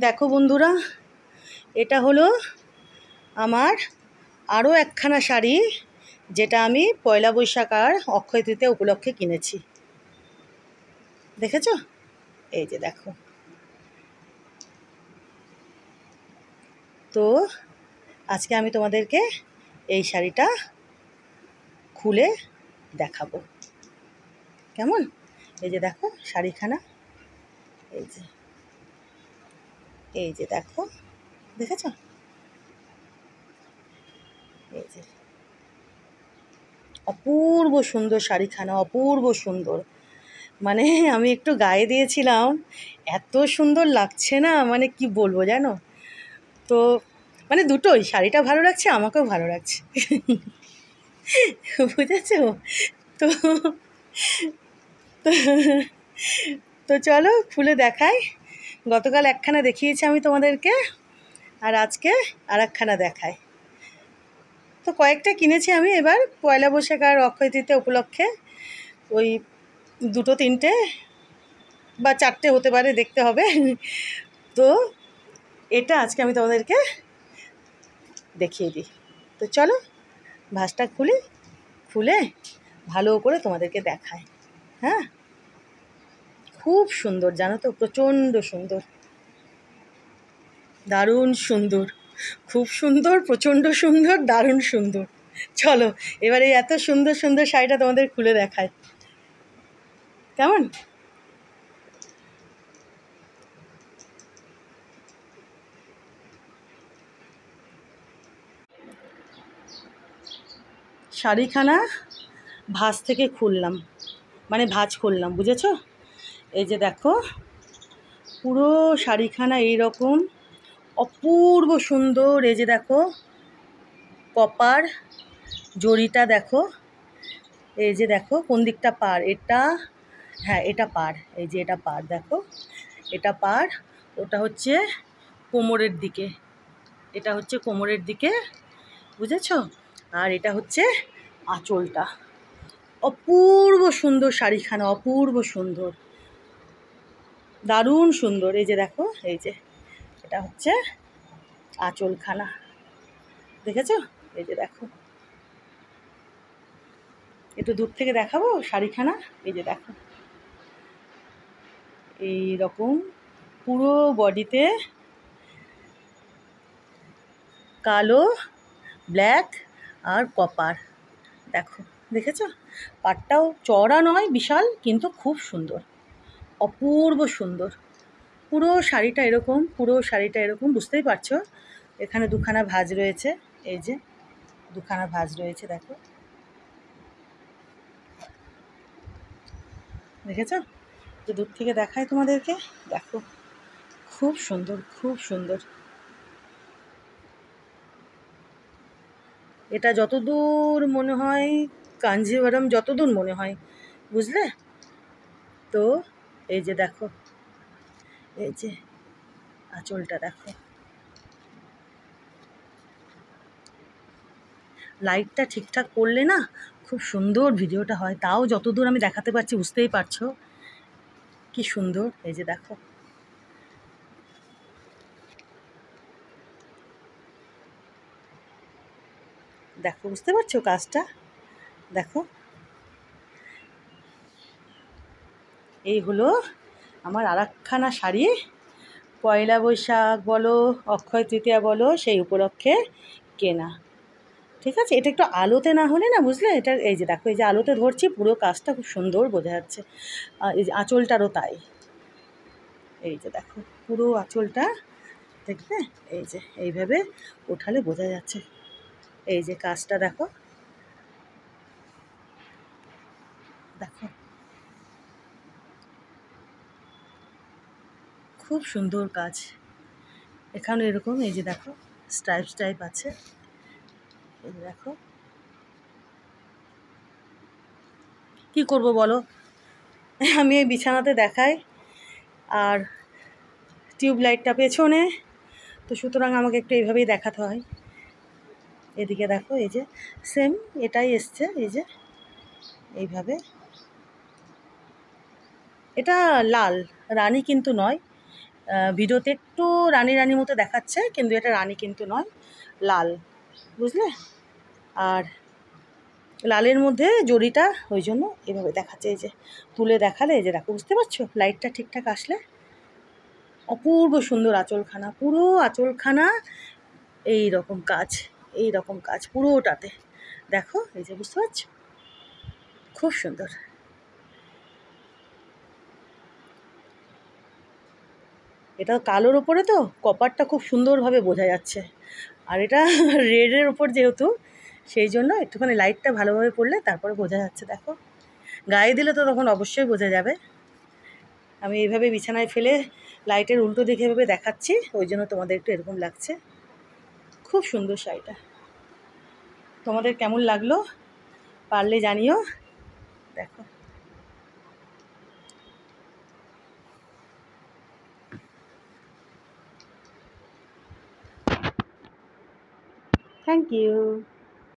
দেখো বন্ধুরা, এটা হলো আমার আরও একখানা শাড়ি, যেটা আমি পয়লা বৈশাখ আর অক্ষয় তৃতীয়া উপলক্ষে কিনেছি। দেখেছো? এই যে দেখো। তো আজকে আমি তোমাদেরকে এই শাড়িটা খুলে দেখাবো। কেমন? এই যে দেখো শাড়িখানা, এই যে দেখো, দেখেছো? এই যে অপূর্ব সুন্দর শাড়িখানা, অপূর্ব সুন্দর। মানে আমি একটু গায়ে দিয়েছিলাম, এত সুন্দর লাগছে না, মানে কি বলবো জানো। তো মানে দুটোই, শাড়িটা ভালো লাগছে, আমাকেও ভালো লাগছে। বুঝেছো? তো তো চলো খুলে দেখাই। গতকাল একখানা দেখিয়েছি আমি তোমাদেরকে, আর আজকে আর একখানা দেখাই। তো কয়েকটা কিনেছি আমি এবার পয়লা বৈশাখ আর অক্ষয় তৃতীয়া উপলক্ষে। ওই দুটো তিনটে বা চারটে হতে পারে, দেখতে হবে। তো এটা আজকে আমি তোমাদেরকে দেখিয়ে দিই। তো চলো ভাঁজটা খুলে ভালো করে তোমাদেরকে দেখায়। হ্যাঁ, খুব সুন্দর জানো তো, প্রচণ্ড সুন্দর, দারুণ সুন্দর, খুব সুন্দর, প্রচণ্ড সুন্দর, দারুণ সুন্দর। চলো এবার এই এত সুন্দর সুন্দর শাড়িটা তোমাদের খুলে দেখায়। কেমন? শাড়িখানা ভাঁজ থেকে খুললাম, মানে ভাঁজ করলাম, বুঝেছো? এই যে দেখো, পুরো শাড়িখানা এইরকম অপূর্ব সুন্দর। এই যে দেখো কপার জরিটা দেখো, এই যে দেখো কোন দিকটা পার, এটা, হ্যাঁ এটা পার, এই যে এটা পার দেখো, এটা পার, ওটা হচ্ছে কোমরের দিকে, এটা হচ্ছে কোমরের দিকে, বুঝেছো? আর এটা হচ্ছে আঁচলটা। অপূর্ব সুন্দর শাড়িখানা, অপূর্ব সুন্দর, দারুণ সুন্দর। এই যে দেখো, এই যে এটা হচ্ছে আঁচলখানা, দেখেছো? এই যে দেখো, একটু দূর থেকে দেখাবো শাড়িখানা। এই যে দেখো এই রকম পুরো বডিতে কালো, ব্ল্যাক আর কপার, দেখো, দেখেছো? পাটটাও চওড়া নয় বিশাল, কিন্তু খুব সুন্দর, অপূর্ব সুন্দর। পুরো শাড়িটা এরকম, পুরো শাড়িটা এরকম, বুঝতেই পারছো। এখানে দুখানা ভাঁজ রয়েছে, এই যে দুখানা ভাঁজ রয়েছে, দেখো, দেখেছো? তো দূর থেকে দেখাই তোমাদেরকে, দেখো খুব সুন্দর, খুব সুন্দর। এটা যতদূর মনে হয় কাঞ্জিভারম, যতদূর মনে হয়, বুঝলে? তো এই যে দেখো, এই যে আঁচলটা দেখো। লাইটটা ঠিকঠাক করলে না খুব সুন্দর ভিডিওটা হয়, তাও যতদূর আমি দেখাতে পারছি, বুঝতেই পারছো কি সুন্দর। এই যে দেখো, দেখো বুঝতে পারছো কাজটা, দেখো। এই হলো আমার আর একখানা শাড়ি, পয়লা বৈশাখ বলো, অক্ষয় তৃতীয়া বলো, সেই উপলক্ষে কেনা। ঠিক আছে, এটা একটু আলোতে না হলে না, বুঝলে? এটা এই যে দেখো, এই যে আলোতে ধরছি, পুরো কাজটা খুব সুন্দর বোঝা যাচ্ছে। এই যে আঁচলটারও তাই, এই যে দেখো পুরো আঁচলটা, দেখবে? এই যে এইভাবে ওঠালে বোঝা যাচ্ছে। এই যে কাজটা দেখো, দেখো খুব সুন্দর কাজ। এখানে এরকম, এই যে দেখো স্ট্রাইপ স্ট্রাইপ আছে, এই যে দেখো। কি করব বলো, আমি এই বিছানাতে দেখাই, আর টিউব লাইটটা পেছনে, তো সুতরাং আমাকে একটু এইভাবেই দেখাতে হয়। এদিকে দেখো, এই যে সেম এটাই এসছে, এই যে এইভাবে। এটা লাল রানী কিন্তু নয়, ভিডিওতে একটু রানী রানীর মতো দেখাচ্ছে, কিন্তু এটা রানী কিন্তু নয়, লাল, বুঝলে? আর লালের মধ্যে জরিটা ওই জন্য এভাবে দেখাচ্ছে। এই যে তুলে দেখালে, এই যে দেখো, বুঝতে পারছো? লাইটটা ঠিকঠাক আসলে অপূর্ব সুন্দর আঁচলখানা, পুরো আঁচলখানা এই রকম কাজ, এই রকম কাজ পুরোটাতে। দেখো, এই যে বুঝতে পারছো, খুব সুন্দর। এটা কালোর ওপরে তো কপারটা খুব সুন্দরভাবে বোঝা যাচ্ছে, আর এটা রেডের ওপর যেহেতু, সেই জন্য একটুখানি লাইটটা ভালোভাবে পড়লে তারপরে বোঝা যাচ্ছে। দেখো, গায়ে দিলে তো তখন অবশ্যই বোঝা যাবে। আমি এইভাবে বিছানায় ফেলে লাইটের উল্টো দিকে এভাবে দেখাচ্ছি, ওই জন্য তোমাদের একটু এরকম লাগছে। খুব সুন্দর শাড়িটা, তোমাদের কেমন লাগলো পারলে জানিও। দেখো, থ্যাংক ইউ।